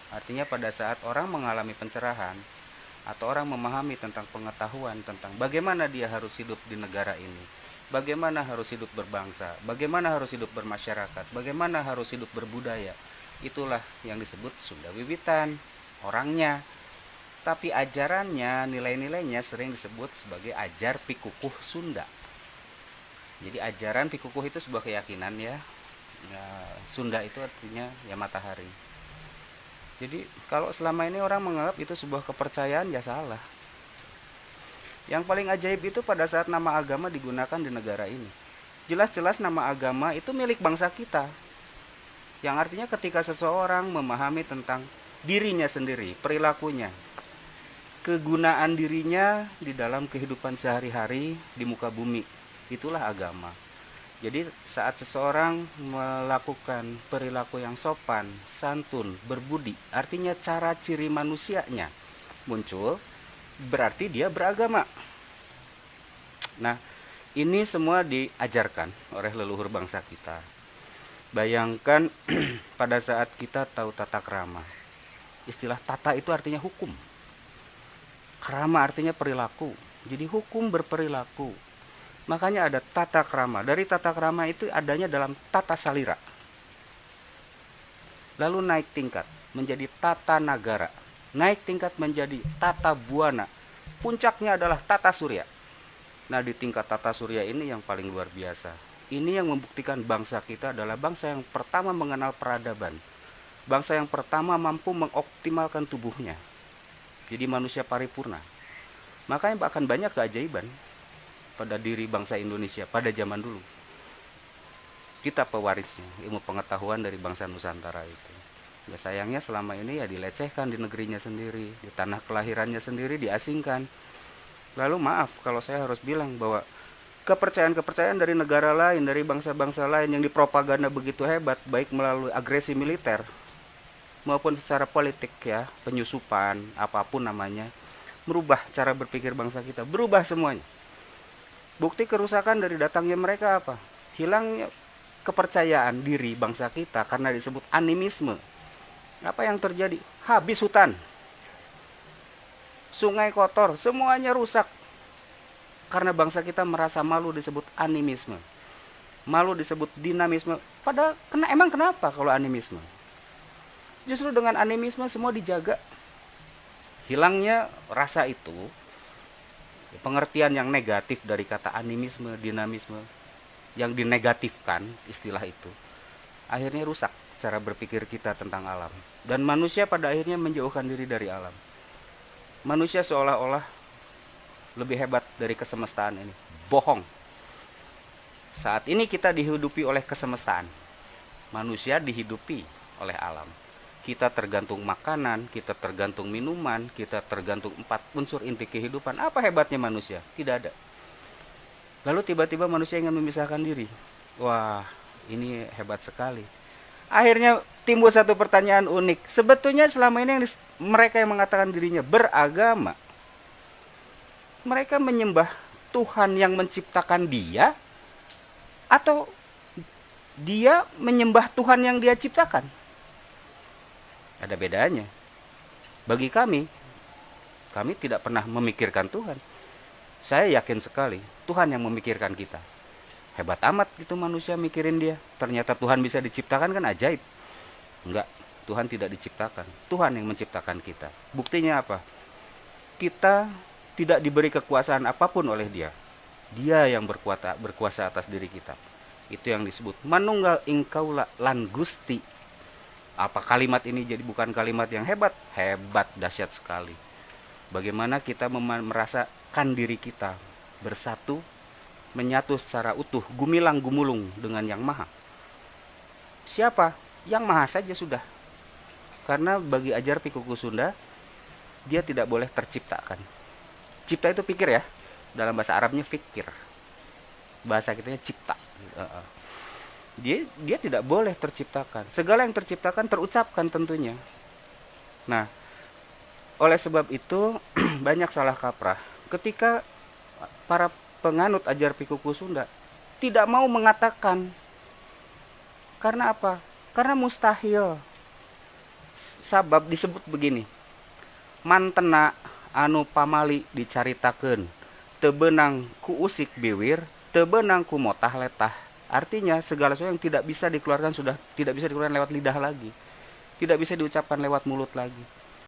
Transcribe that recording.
Artinya pada saat orang mengalami pencerahan atau orang memahami tentang pengetahuan tentang bagaimana dia harus hidup di negara ini, bagaimana harus hidup berbangsa, bagaimana harus hidup bermasyarakat, bagaimana harus hidup berbudaya, itulah yang disebut Sunda Wiwitan. Orangnya, tapi ajarannya, nilai-nilainya sering disebut sebagai ajar pikukuh Sunda. Jadi ajaran pikukuh itu sebuah keyakinan ya. Ya, Sunda itu artinya ya matahari. Jadi kalau selama ini orang menganggap itu sebuah kepercayaan, ya salah. Yang paling ajaib itu pada saat nama agama digunakan di negara ini. Jelas-jelas nama agama itu milik bangsa kita. Yang artinya ketika seseorang memahami tentang dirinya sendiri, perilakunya, kegunaan dirinya di dalam kehidupan sehari-hari di muka bumi, itulah agama. Jadi saat seseorang melakukan perilaku yang sopan, santun, berbudi, artinya cara ciri manusianya muncul, berarti dia beragama. Nah, ini semua diajarkan oleh leluhur bangsa kita. Bayangkan pada saat kita tahu tata krama. Istilah tata itu artinya hukum. Krama artinya perilaku. Jadi hukum berperilaku. Makanya ada tata krama. Dari tata krama itu adanya dalam tata salira. Lalu naik tingkat menjadi tata nagara. Naik tingkat menjadi tata buana. Puncaknya adalah tata surya. Nah, di tingkat tata surya ini yang paling luar biasa. Ini yang membuktikan bangsa kita adalah bangsa yang pertama mengenal peradaban. Bangsa yang pertama mampu mengoptimalkan tubuhnya. Jadi manusia paripurna. Makanya bahkan banyak keajaiban pada diri bangsa Indonesia pada zaman dulu. Kita pewarisnya, ilmu pengetahuan dari bangsa Nusantara itu. Ya sayangnya selama ini ya dilecehkan di negerinya sendiri, di tanah kelahirannya sendiri diasingkan. Lalu maaf kalau saya harus bilang bahwa kepercayaan-kepercayaan dari negara lain, dari bangsa-bangsa lain yang dipropaganda begitu hebat, baik melalui agresi militer maupun secara politik ya, penyusupan, apapun namanya, merubah cara berpikir bangsa kita, berubah semuanya. Bukti kerusakan dari datangnya mereka apa? Hilangnya kepercayaan diri bangsa kita karena disebut animisme. Apa yang terjadi? Habis hutan, sungai kotor, semuanya rusak. Karena bangsa kita merasa malu disebut animisme. Malu disebut dinamisme. Padahal emang kenapa kalau animisme? Justru dengan animisme semua dijaga. Hilangnya rasa itu, pengertian yang negatif dari kata animisme, dinamisme, yang dinegatifkan istilah itu, akhirnya rusak cara berpikir kita tentang alam. Dan manusia pada akhirnya menjauhkan diri dari alam. Manusia seolah-olah lebih hebat dari kesemestaan ini. Bohong. Saat ini kita dihidupi oleh kesemestaan. Manusia dihidupi oleh alam. Kita tergantung makanan, kita tergantung minuman, kita tergantung 4 unsur inti kehidupan. Apa hebatnya manusia? Tidak ada. Lalu tiba-tiba manusia ingin memisahkan diri. Wah, ini hebat sekali. Akhirnya timbul satu pertanyaan unik. Sebetulnya selama ini mereka yang mengatakan dirinya beragama, mereka menyembah Tuhan yang menciptakan dia, atau dia menyembah Tuhan yang dia ciptakan? Ada bedanya. Bagi kami tidak pernah memikirkan Tuhan. Saya yakin sekali Tuhan yang memikirkan kita. Hebat amat itu manusia mikirin dia. Ternyata Tuhan bisa diciptakan, kan ajaib. Enggak, Tuhan tidak diciptakan. Tuhan yang menciptakan kita. Buktinya apa? Kita tidak diberi kekuasaan apapun oleh dia. Dia yang berkuasa atas diri kita. Itu yang disebut manunggal ingkaula lan Gusti. Apa kalimat ini jadi bukan kalimat yang hebat? Hebat, dahsyat sekali. Bagaimana kita merasakan diri kita bersatu, menyatu secara utuh, gumilang gumulung dengan yang maha. Siapa? Yang maha saja sudah. Karena bagi ajar pikuku Sunda, dia tidak boleh terciptakan. Cipta itu pikir ya. Dalam bahasa Arabnya fikir. Bahasa kitanya cipta. Dia tidak boleh terciptakan. Segala yang terciptakan terucapkan tentunya. Nah, oleh sebab itu banyak salah kaprah ketika para penganut ajar pikuku Sunda tidak mau mengatakan. Karena apa? Karena mustahil. sabab disebut begini, mantena anu pamali dicaritakeun teu beunang ku usik biwir, teu beunang ku motah letah. Artinya segala sesuatu yang tidak bisa dikeluarkan sudah tidak bisa dikeluarkan lewat lidah lagi, tidak bisa diucapkan lewat mulut lagi.